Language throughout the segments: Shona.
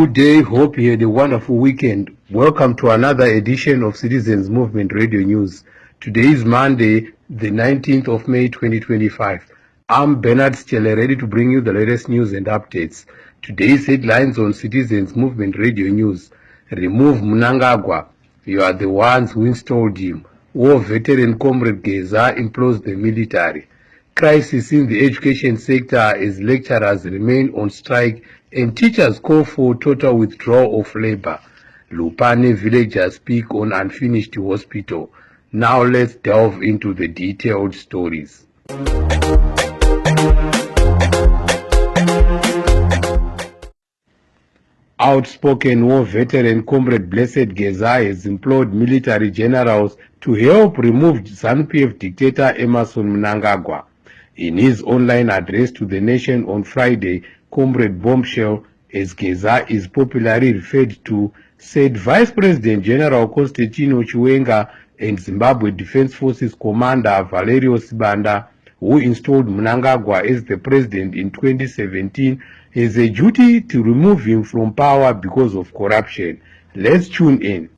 Good day, hope you had a wonderful weekend. Welcome to another edition of Citizens Movement Radio News. Today is Monday, the 19th of May 2025. I'm Bernard Stelle, ready to bring you the latest news and updates. Today's headlines on Citizens Movement Radio News. Remove Mnangagwa. You are the ones who installed him. War veteran Comrade Geza implores the military. Crisis in the education sector as lecturers remain on strike and teachers call for total withdrawal of labor. Lupane villagers speak on unfinished hospital. Now let's delve into the detailed stories. Outspoken war veteran Comrade Blessed Geza has implored military generals to help remove ZANU-PF dictator Emmerson Mnangagwa. In his online address to the nation on Friday, Comrade Bombshell, as Geza is popularly referred to, said Vice President General Constantino Chiwenga and Zimbabwe Defense Forces Commander Valerio Sibanda, who installed Mnangagwa as the president in 2017, has a duty to remove him from power because of corruption. Let's tune in.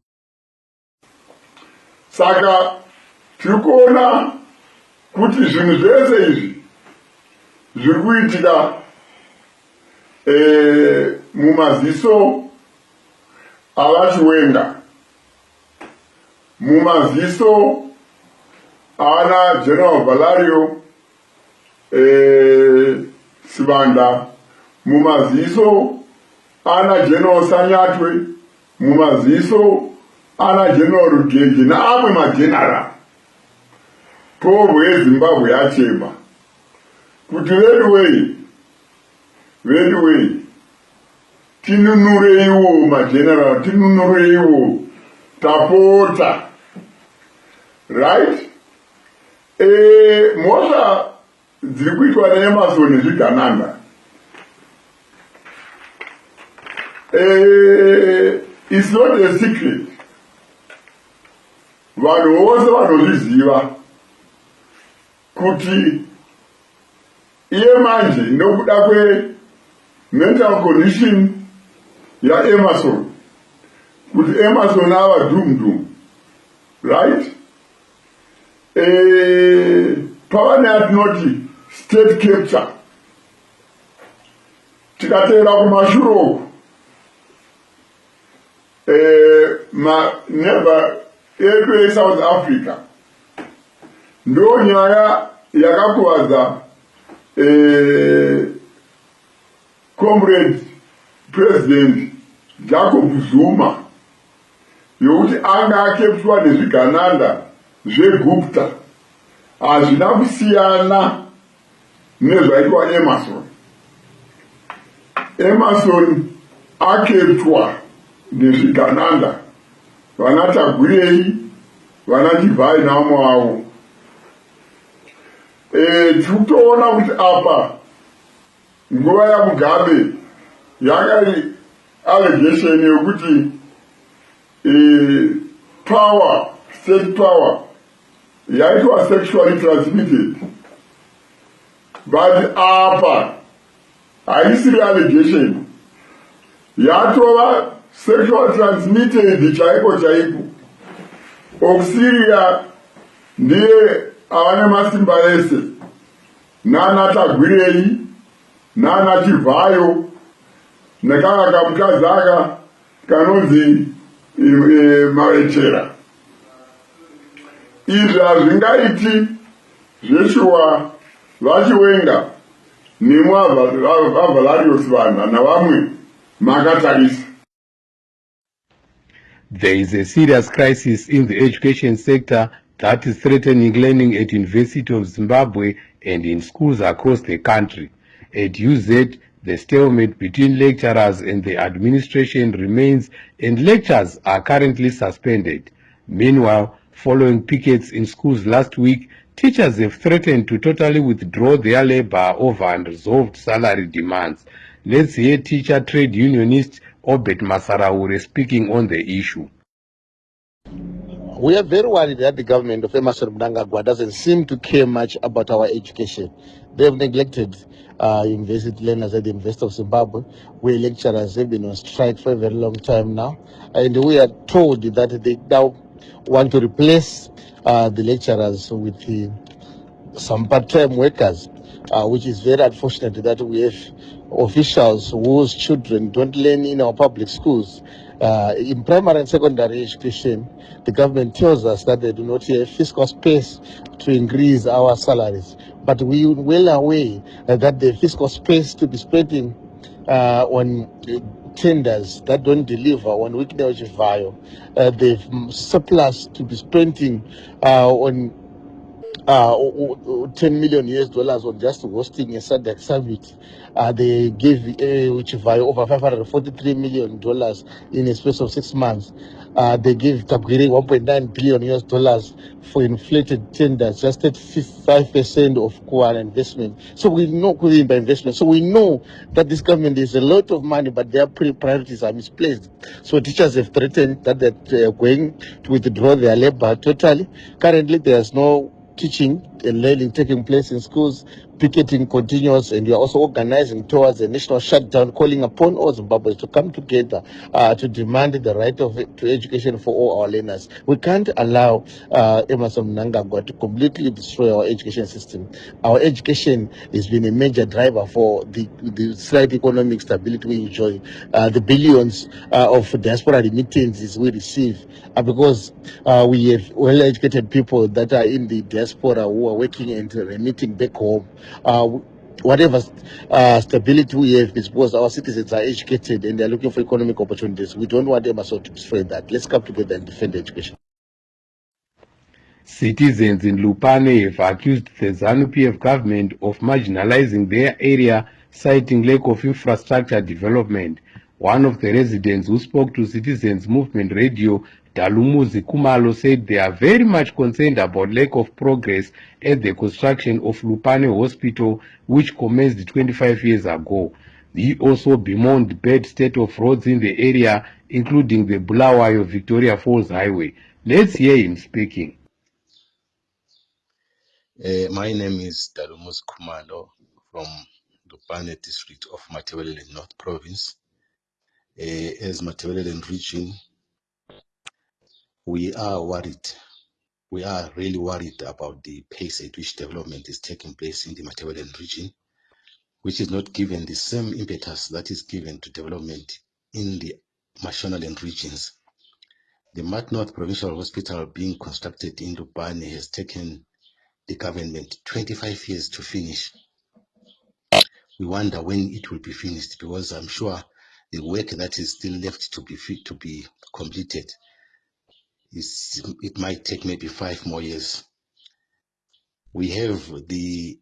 Saka, tikuona kuti zvinhu zvese izvi zviri kuitika mumaziso avachiwenga, mumaziso ana General Valerio Sibanda, mumaziso ana General Sanyatwe, mumaziso ana General Rugege naamwe mageneral Provo yeZimbabwe yachema kuti very way tinunureiwo mageneral, tinunureiwo tapota, right? Mhosva dziri kuitwa neEmmerson nezvigananda it's not a secret, vanhu vose vanozviziva kuti iye manje nokuda kwe-mental condition yaEmmerson, kuti Emmerson ava doom, right? Pava neatinoti state capture, tikatera kumashuro maneighbor edu eSouth Africa, ndo nyaya yakakuvadza Comrade President Jacob Zuma yokuti anga akepswa nezvigananda zveGupta hazvina kusiyana nezvaitwa Emmerson. Emmerson akepswa nezvigananda vana Tagwirei, vana Chivhai navamwe vavo. Tikutoona kuti apa nguva yaMugabe yakari allegation yokuti power, state power yaitwa sexually transmitted, but apa haisiri allegation, yatova sexual transmitted chaiko okusiriya ndiye avane masimba ese nana Tagwirei nana Chivhayo nekanga kamukadzi aka kanonzi Mawechera. Izvi hazvingaiti zveshuwa vachiwenga nemwa vaValerio Sibanda navamwe makatarisa. There is a serious crisis in the education sector that is threatening learning at University of Zimbabwe and in schools across the country. At UZ, the stalemate between lecturers and the administration remains, and lectures are currently suspended. Meanwhile, following pickets in schools last week, teachers have threatened to totally withdraw their labor over unresolved salary demands. Let's hear teacher trade unionist Obet Masaraure speaking on the issue. We are very worried that the government of Emmerson Mnangagwa doesn't seem to care much about our education. They have neglected university learners at the University of Zimbabwe, where lecturers have been on strike for a very long time now. And we are told that they now want to replace the lecturers with some part-time workers, which is very unfortunate that we have officials whose children don't learn in our public schools. In primary and secondary education, the government tells us that they do not have fiscal space to increase our salaries. But we are well aware that the fiscal space to be spending on tenders that don't deliver on weekday value, the surplus to be spending on $10 million on just hosting a SADC summit. They gave which value over $543 million in a space of 6 months. They gave Tapgiri $1.9 billion for inflated tenders, just 35% of core investment. So we know by investment. So we know that this government is a lot of money, but their priorities are misplaced. So teachers have threatened that they're going to withdraw their labor totally. Currently, there's no teaching and learning taking place in schools. Picketing continues, and we are also organizing towards a national shutdown, calling upon all Zimbabweans to come together to demand the right to education for all our learners. We can't allow Emmerson Mnangagwa to completely destroy our education system. Our education has been a major driver for the slight economic stability we enjoy, the billions of diaspora remittances we receive, because we have well-educated people that are in the diaspora who are working and remitting back home. Whatever stability we have is because our citizens are educated and they're looking for economic opportunities. We don't want Emmerson to destroy that. Let's come together and defend education. Citizens in Lupane have accused the ZANU-PF government of marginalizing their area, citing lack of infrastructure development. One of the residents who spoke to Citizens Movement Radio, Dalumuzi Kumalo, said they are very much concerned about lack of progress at the construction of Lupane Hospital, which commenced 25 years ago. He also bemoaned the bad state of roads in the area, including the Bulawayo Victoria Falls Highway. Let's hear him speaking. My name is Dalumuzi Kumalo from Lupane district of Matabeleland North Province. As Matabeleland region, we are worried. We are really worried about the pace at which development is taking place in the Matabeleland region, which is not given the same impetus that is given to development in the Mashonaland regions. The Mat North Provincial Hospital being constructed in Lupane has taken the government 25 years to finish. We wonder when it will be finished, because I'm sure the work that is still left to be completed it might take maybe 5 more years. We have the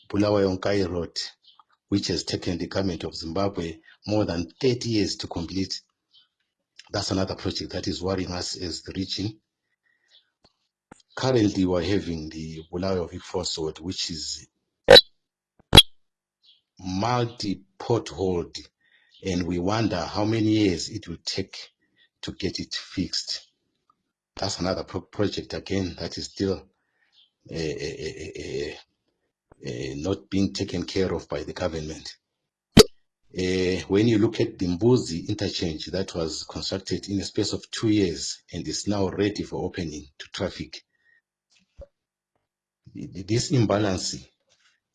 Bulawayo Nkai Road, which has taken the government of Zimbabwe more than 30 years to complete. That's another project that is worrying us as the region. Currently, we're having the Bulawayo Vic Force Road, which is multi-potholed, and we wonder how many years it will take to get it fixed. That's another project again that is still not being taken care of by the government. When you look at the Mbuzi interchange that was constructed in a space of 2 years and is now ready for opening to traffic, this imbalance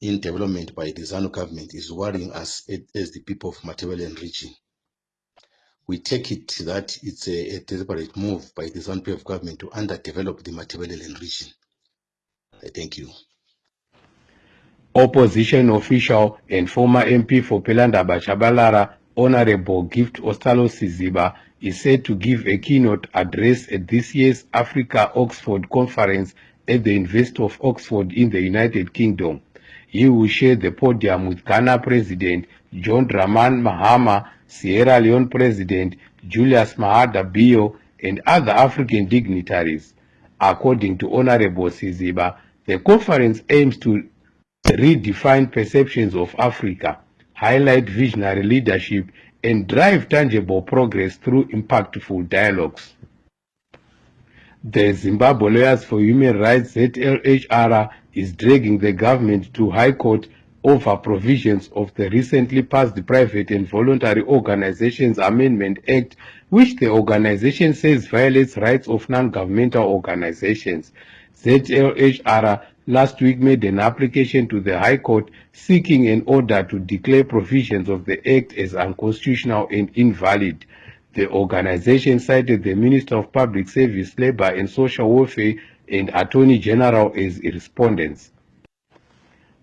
in development by the ZANU government is worrying us as the people of Matabeleland region. We take it that it's a deliberate move by the ZANU-PF government to underdevelop the Matabeleland region. Thank you. Opposition official and former MP for Pelandaba Chabalara, Honorable Gift Ostalo Siziba, is set to give a keynote address at this year's Africa Oxford Conference at the University of Oxford in the United Kingdom. He will share the podium with Ghana President John Dramani Mahama, Sierra Leone President Julius Maada Bio, and other African dignitaries. According to Honorable Siziba, the conference aims to redefine perceptions of Africa, highlight visionary leadership, and drive tangible progress through impactful dialogues. The Zimbabwe Lawyers for Human Rights ZLHR is dragging the government to High Court over provisions of the recently passed Private and Voluntary Organizations Amendment Act, which the organization says violates rights of non-governmental organizations. ZLHR last week made an application to the High Court seeking an order to declare provisions of the Act as unconstitutional and invalid. The organization cited the Minister of Public Service, Labor and Social Welfare and Attorney General as respondents.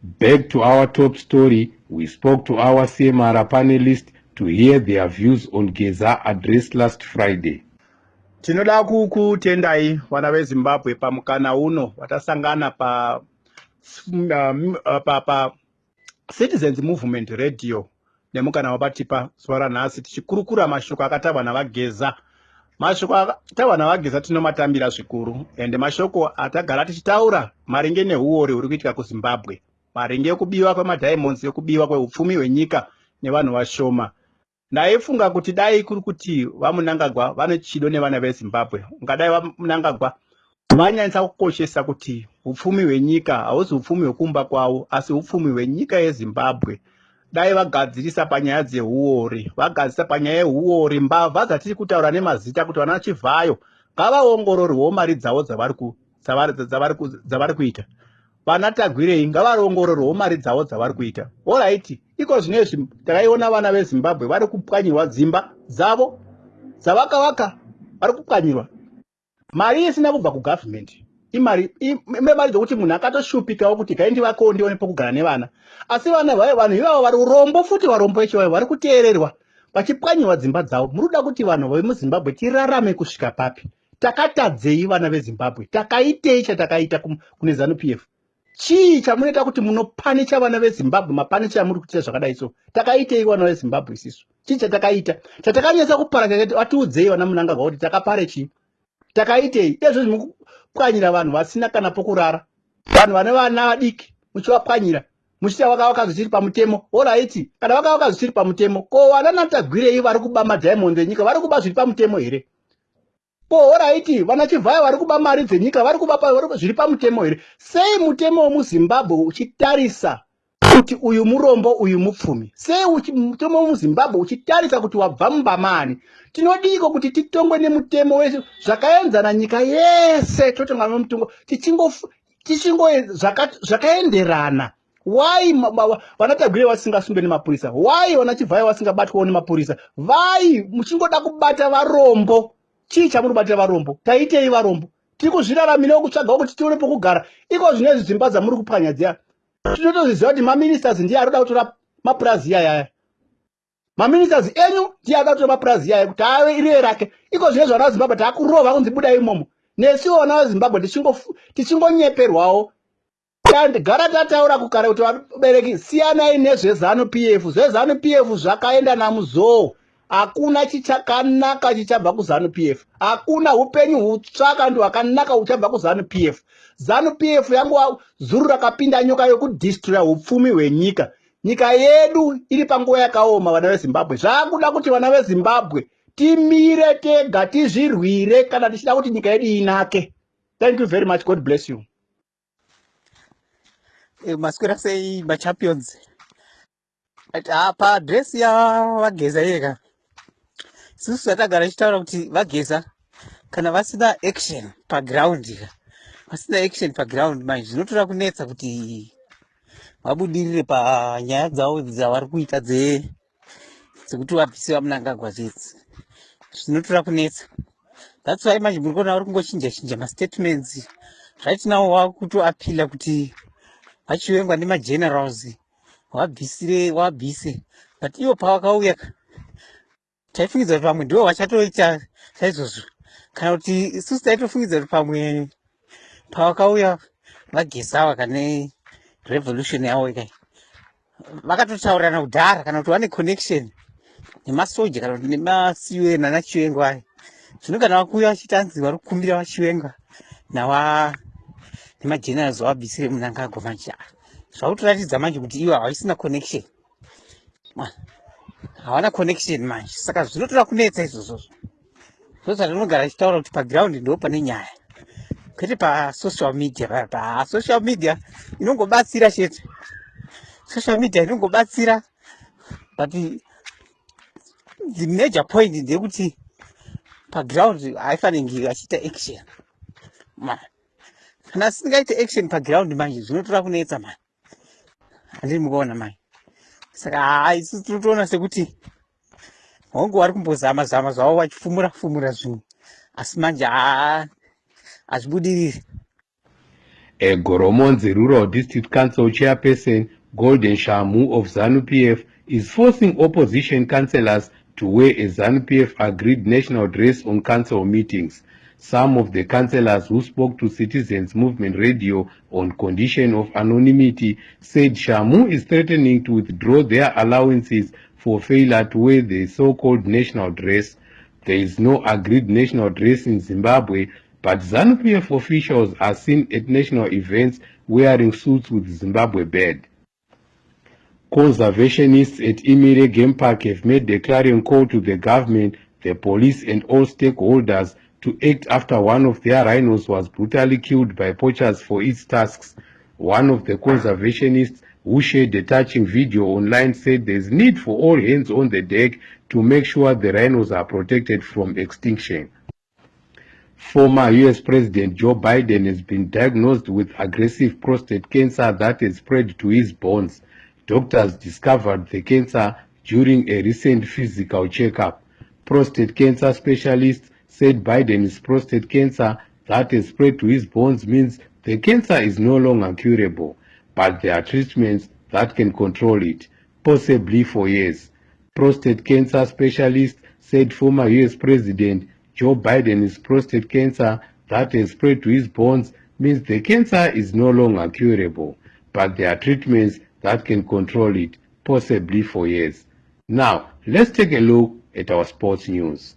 Back to our top story, we spoke to our CMR panelists to hear their views on Geza address last Friday. Tinoda kukutendai vana veZimbabwe pamukana uno watasangana pa Citizens Movement Radio nemukana wabatipa swara nhasi tichikurukura mashoko akataurwa navageza. Mashoko akataurwa navageza tinomatambira zvikuru ende mashoko atagara tichitaura maringe neuori huri kuitika kuZimbabwe, maringe ekubiwa kwemadiamonds, ekubiwa kweupfumi hwenyika nevanhu vashoma. Ndaifunga kuti dai kuri kuti vaMunangagwa vane chido nevana veZimbabwe, ungadai vaMunangagwa vanyanyisa kukoshesa kuti upfumi hwenyika hausi upfumi hwekumba kwavo asi upfumi hwenyika yeZimbabwe. Dai vagadzirisa panyaya dzeuori, vagadzirisa panyaya yeuori, mbavha dzatiri kutaura nemazita kuti vana Chivhayo ngavaongororwewo mari dzavo dzavari kuita. Vana Tagwirei ngavaongororwewo mari dzavo dzavari kuita. Alright, iko zvinezvi takaiona vana veZimbabwe vari kupwanyirwa dzimba dzavo dzavakavaka, vari kupwanyirwa. Mari isina kubva kugovernment. Imari dzokuti munhu akatoshupikawo kuti ngaendivakewo ndione pokugara nevana. Asi vanhu ivavo vari urombo, futi varombo vechivayo vari kuteererwa vachipwanyirwa dzimba dzavo. Muruda kuti vanhu vemuZimbabwe tirarame kusvika papi? Takatadzei vana veZimbabwe? Takaitei chatakaita kune ZANU-PF? Chii chamunoita kuti munopanicha vana veZimbabwe? Mapanicha amuri kuita zvakadai so. Takaitei vana veZimbabwe isisu? Chii chatakaita? Chatakanyasa kupara chakati atiudzei vana Munangagwa kuti takapare chii? Takaitei? Izvo zvimupwanyira vanhu vasina kana pokurara. Vanhu vane vana vadiki muchivapwanyira. Muchita vakavaka zvichiri pamutemo. Alright, kana vakavaka zvichiri pamutemo, ko vana naTagwirei vari kuba madiamonds enyika vari kuba zviri pamutemo here? Ko alright, vana Chivhayo vari kuba mari dzenyika vari kuba zviri pamutemo here? Sei mutemo wemuZimbabwe uchitarisa kuti uyu murombo uyu mupfumi? Sei mutemo wemuZimbabwe uchitarisa kuti wabva mumbamani? Tinodiko kuti titongwe nemutemo wese zvakaenzana nyika yese, totonga nomutongo tichingo zvakaenderana? Why vana Tagwirei vasingasungwe nemapurisa? Why vana Chivhayo vasingabatwawo nemapurisa? Why muchingoda kubata varombo? Chii chamuri kubatira varombo? Taitei varombo? Tiri kuzviraramirawo kutsvagawo kuti tione pokugara. Iko zvinezvi dzimba dzamuri kupwanya dziya. Tinotozviziva kuti maministers ndiye arikuda kutora mapurazi iyaya. Maministers enyu ndiye arikuda kutora mapurazi iyaya kuti ave iriye rake. Iko zvinezvi vana veZimbabwe takurova kunzi budai imomo. Nesiwo vana veZimbabwe tichingonyeperwawo. Gara tataura kugara kuti vabereki siyanai nezveZANU-PF. ZveZANU-PF zvakaenda namuzoo. Hakuna chichakanaka chichabva kuZANU-PF. Hakuna upenyu hutsva kandi hwakanaka huchabva kuZANU-PF. ZANU-PF yangu zuru rakapinda nyoka yokudhistroya upfumi hwenyika. Nyika yedu iri panguva yakaoma vana veZimbabwe. Zvakuda kuti vana veZimbabwe timire tega tizvirwire kana tichida kuti nyika yedu inake. Thank you very much. God bless you. Maswera sei machampions. Pa address ya Vageza yega. Susu atagara chitaura kuti Vageza kana vasina action pa ground. Vasina action pa ground manje zvinotora kunetsa kuti vabudirire pa nyaya dzavo dzavari kuita dzekuti vabvise vaMunangagwa zvedzi. Zvinotora kunetsa. That's why manje muri kuona vari kungochinja mastatements. Right now vakutoapila kuti vachivengwa nemagenerals wabvise. But ivo pavakauya taifungidza kuti pamwe ndivo vachatoita saizvozvo. Kana kuti isusu taitofungidza kuti pamwe pavakauya Vageza vakane revolution yavo ikai vakatotaurirana kudhara kana kuti vane connection nemasoja kana kuti nemasiwe nanaChiwenga aya. Zvino kana vakuya vachitanzi vari kukumbira vaChiwenga nemagenerals wabvisire Munangagwa manje zvakutoratidza manje kuti ivo havisina connection. Havana connection manje. Saka zvinotora kunetsa izvozvo. Ndozvatinogara tichitaura kuti paground ndo pane nyaya. kwete pasocial media. Pasocial media inongobatsira chete, social media inongobatsira, but the major point ndekuti paground haifanirwi achiita action man. Kana singaite action paground manje zvinotora kunetsa man, handiri mukuona man. Saka isusu tinotoona sekuti hongu vari kumbozama zama zvavo vachifumura zvinhu, asi manje hazvibudiriri. A Goromonzi Rural District Council Chairperson Golden Shamu of ZANU-PF is forcing opposition councillors to wear a ZANU-PF agreed national dress on council meetings. Some of the councillors who spoke to Citizens Movement Radio on condition of anonymity said Shamu is threatening to withdraw their allowances for failure to wear the so-called national dress. There is no agreed national dress in Zimbabwe, but ZANU-PF officials are seen at national events wearing suits with Zimbabwe badge. Conservationists at Imire Game Park have made a clarion call to the government, the police and all stakeholders to act after one of their rhinos was brutally killed by poachers for its tusks. One of the conservationists who shared a touching video online said there is need for all hands on the deck to make sure the rhinos are protected from extinction. Former US President Joe Biden has been diagnosed with aggressive prostate cancer that has spread to his bones. Doctors discovered the cancer during a recent physical checkup. Prostate cancer specialists said Biden's prostate cancer that has spread to his bones means the cancer is no longer curable, but there are treatments that can control it, possibly for years. Prostate cancer specialists said former US President Joe Biden's prostate cancer that has spread to his bones means the cancer is no longer curable, but there are treatments that can control it, possibly for years. Now, let's take a look at our sports news.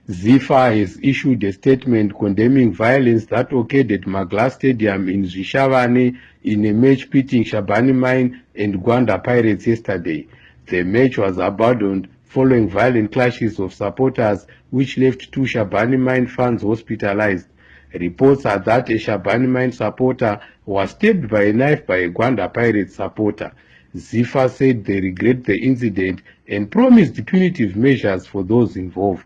ZIFA has issued a statement condemning violence that occurred at Magla Stadium in Zvishavane in a match pitting Shabani Mine and Gwanda Pirates yesterday. The match was abandoned following violent clashes of supporters which left two Shabani Mine fans hospitalized. Reports are that a Shabani Mine supporter was stabbed by a knife by a Gwanda Pirates supporter. ZIFA said they regret the incident and promised punitive measures for those involved.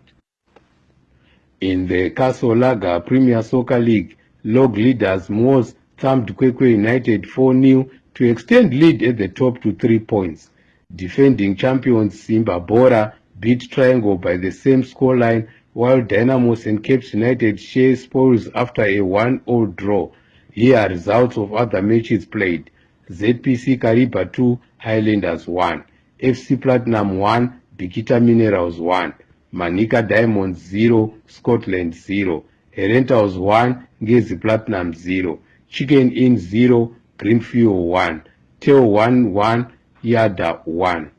In the Kasolaga Premier Soccer League, log leaders Moors thumped Kwekwe United 4-0 to extend lead at the top to 3 points. Defending champions Simba Bora beat Triangle by the same scoreline, while Dynamos and Cape United share spoils after a 1-0 draw. Here are results of other matches played. ZPC Kariba 2, Highlanders 1. FC Platinum 1, Bikita Minerals 1. Manika Diamonds 0, Scotland 0. Herentals 1, Ngezi Platinum 0. Chicken Inn 0, Greenfield 1. Teo 1-1, Yada 1.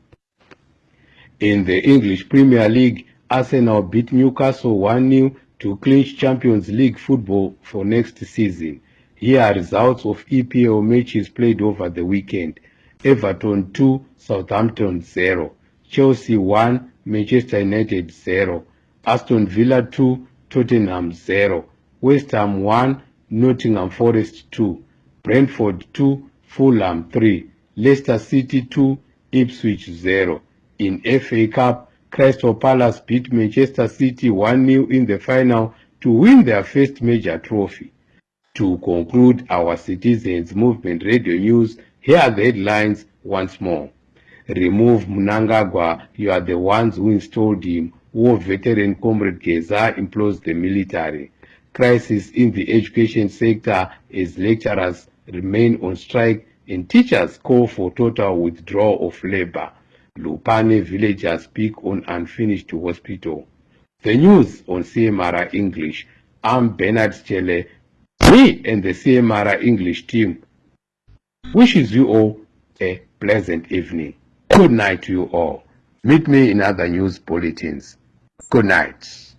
In the English Premier League, Arsenal beat Newcastle 1-0 to clinch Champions League football for next season. Here are results of EPL matches played over the weekend. Everton 2, Southampton 0. Chelsea 1, Manchester United 0. Aston Villa 2, Tottenham 0. West Ham 1, Nottingham Forest 2. Brentford 2, Fulham 3. Leicester City 2, Ipswich 0. In FA Cup, Crystal Palace beat Manchester City 1-0 in the final to win their first major trophy. To conclude our Citizens Movement Radio News, here are the headlines once more. Remove Mnangagwa, you are the ones who installed him. War veteran Comrade Geza implores the military. Crisis in the education sector as lecturers remain on strike and teachers call for total withdrawal of labor. Lupane villagers speak on unfinished hospital. The news on CMRA English. I'm Bernard Chele. Me and the CMRA English team wishes you all a pleasant evening. Good night to you all. Meet me in other news bulletins. Good night.